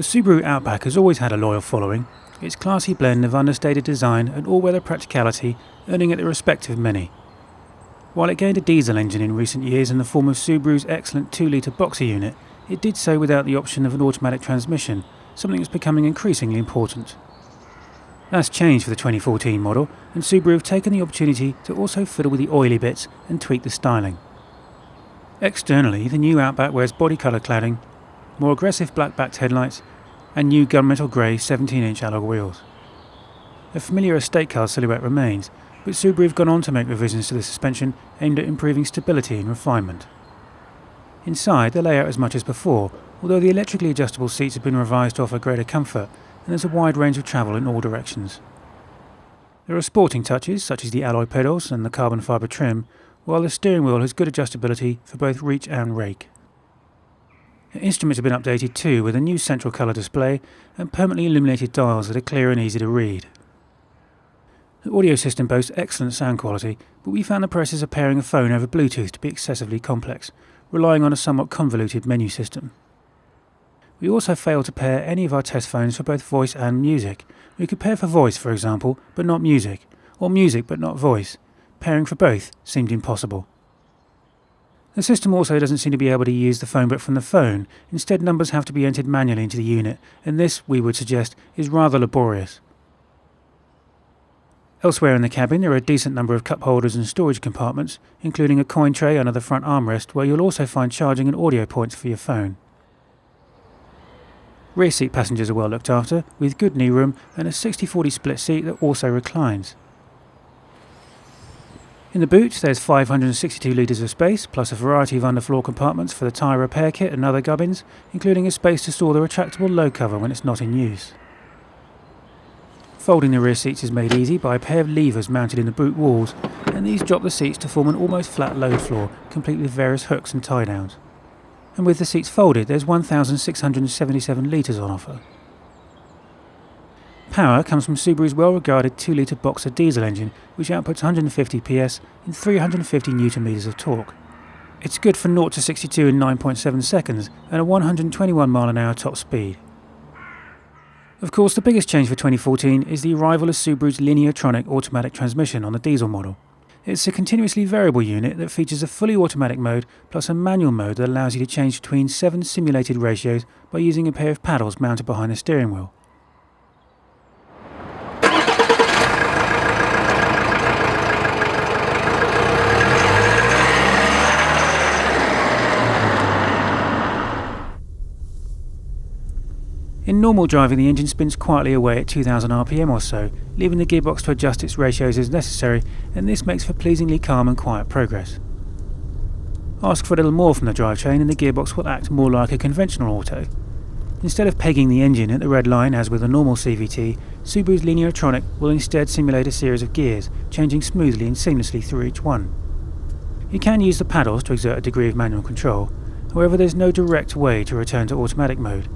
The Subaru Outback has always had a loyal following, its classy blend of understated design and all-weather practicality earning it the respect of many. While it gained a diesel engine in recent years in the form of Subaru's excellent 2-litre boxer unit, it did so without the option of an automatic transmission, something that's becoming increasingly important. That's changed for the 2014 model, and Subaru have taken the opportunity to also fiddle with the oily bits and tweak the styling. Externally, the new Outback wears body colour cladding, more aggressive black-backed headlights, and new gunmetal grey 17-inch alloy wheels. A familiar estate car silhouette remains, but Subaru have gone on to make revisions to the suspension aimed at improving stability and refinement. Inside, the layout is much as before, although the electrically adjustable seats have been revised to offer greater comfort, and there's a wide range of travel in all directions. There are sporting touches, such as the alloy pedals and the carbon fibre trim, while the steering wheel has good adjustability for both reach and rake. The instruments have been updated too, with a new central colour display and permanently illuminated dials that are clear and easy to read. The audio system boasts excellent sound quality, but we found the process of pairing a phone over Bluetooth to be excessively complex, relying on a somewhat convoluted menu system. We also failed to pair any of our test phones for both voice and music. We could pair for voice, for example, but not music, or music but not voice. Pairing for both seemed impossible. The system also doesn't seem to be able to use the phone book from the phone. Instead, numbers have to be entered manually into the unit, and this, we would suggest, is rather laborious. Elsewhere in the cabin there are a decent number of cup holders and storage compartments, including a coin tray under the front armrest where you'll also find charging and audio points for your phone. Rear seat passengers are well looked after, with good knee room and a 60-40 split seat that also reclines. In the boot there's 562 litres of space, plus a variety of underfloor compartments for the tyre repair kit and other gubbins, including a space to store the retractable load cover when it's not in use. Folding the rear seats is made easy by a pair of levers mounted in the boot walls, and these drop the seats to form an almost flat load floor, complete with various hooks and tie-downs. And with the seats folded, there's 1,677 litres on offer. Power comes from Subaru's well-regarded 2-litre boxer diesel engine, which outputs 150 PS and 350 Nm of torque. It's good for 0 to 62 in 9.7 seconds and a 121 mph top speed. Of course, the biggest change for 2014 is the arrival of Subaru's Lineartronic automatic transmission on the diesel model. It's a continuously variable unit that features a fully automatic mode plus a manual mode that allows you to change between 7 simulated ratios by using a pair of paddles mounted behind the steering wheel. In normal driving, the engine spins quietly away at 2000 RPM or so, leaving the gearbox to adjust its ratios as necessary, and this makes for pleasingly calm and quiet progress. Ask for a little more from the drivetrain and the gearbox will act more like a conventional auto. Instead of pegging the engine at the red line as with a normal CVT, Subaru's Lineartronic will instead simulate a series of gears, changing smoothly and seamlessly through each one. You can use the paddles to exert a degree of manual control, however there's no direct way to return to automatic mode.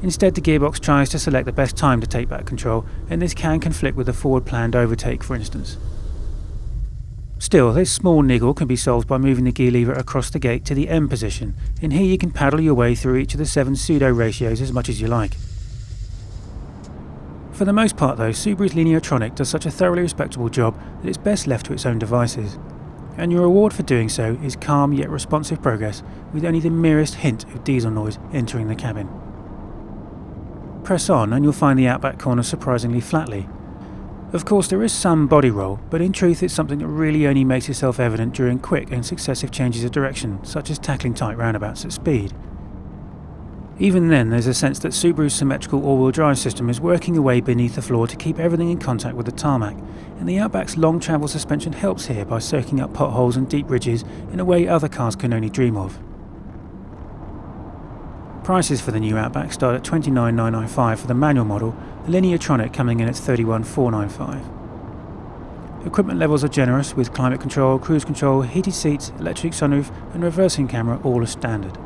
Instead, the gearbox tries to select the best time to take back control, and this can conflict with a forward-planned overtake, for instance. Still, this small niggle can be solved by moving the gear lever across the gate to the M position, and here you can paddle your way through each of the 7 pseudo ratios as much as you like. For the most part though, Subaru's Lineartronic does such a thoroughly respectable job that it's best left to its own devices, and your reward for doing so is calm yet responsive progress with only the merest hint of diesel noise entering the cabin. Press on and you'll find the Outback corner surprisingly flatly. Of course there is some body roll, but in truth it's something that really only makes itself evident during quick and successive changes of direction, such as tackling tight roundabouts at speed. Even then there's a sense that Subaru's symmetrical all-wheel drive system is working away beneath the floor to keep everything in contact with the tarmac, and the Outback's long travel suspension helps here by soaking up potholes and deep ridges in a way other cars can only dream of. Prices for the new Outback start at $29,995 for the manual model, the Lineartronic coming in at $31,495. Equipment levels are generous, with climate control, cruise control, heated seats, electric sunroof and reversing camera all as standard.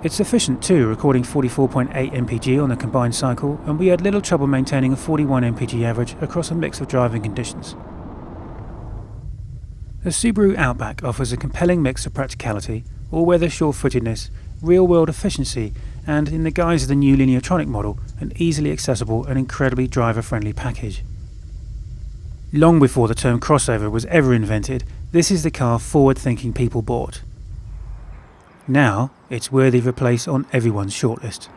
It's efficient too, recording 44.8 mpg on the combined cycle, and we had little trouble maintaining a 41 mpg average across a mix of driving conditions. The Subaru Outback offers a compelling mix of practicality, all-weather sure-footedness, real-world efficiency and, in the guise of the new Lineartronic model, an easily accessible and incredibly driver-friendly package. Long before the term crossover was ever invented, this is the car forward-thinking people bought. Now, it's worthy of a place on everyone's shortlist.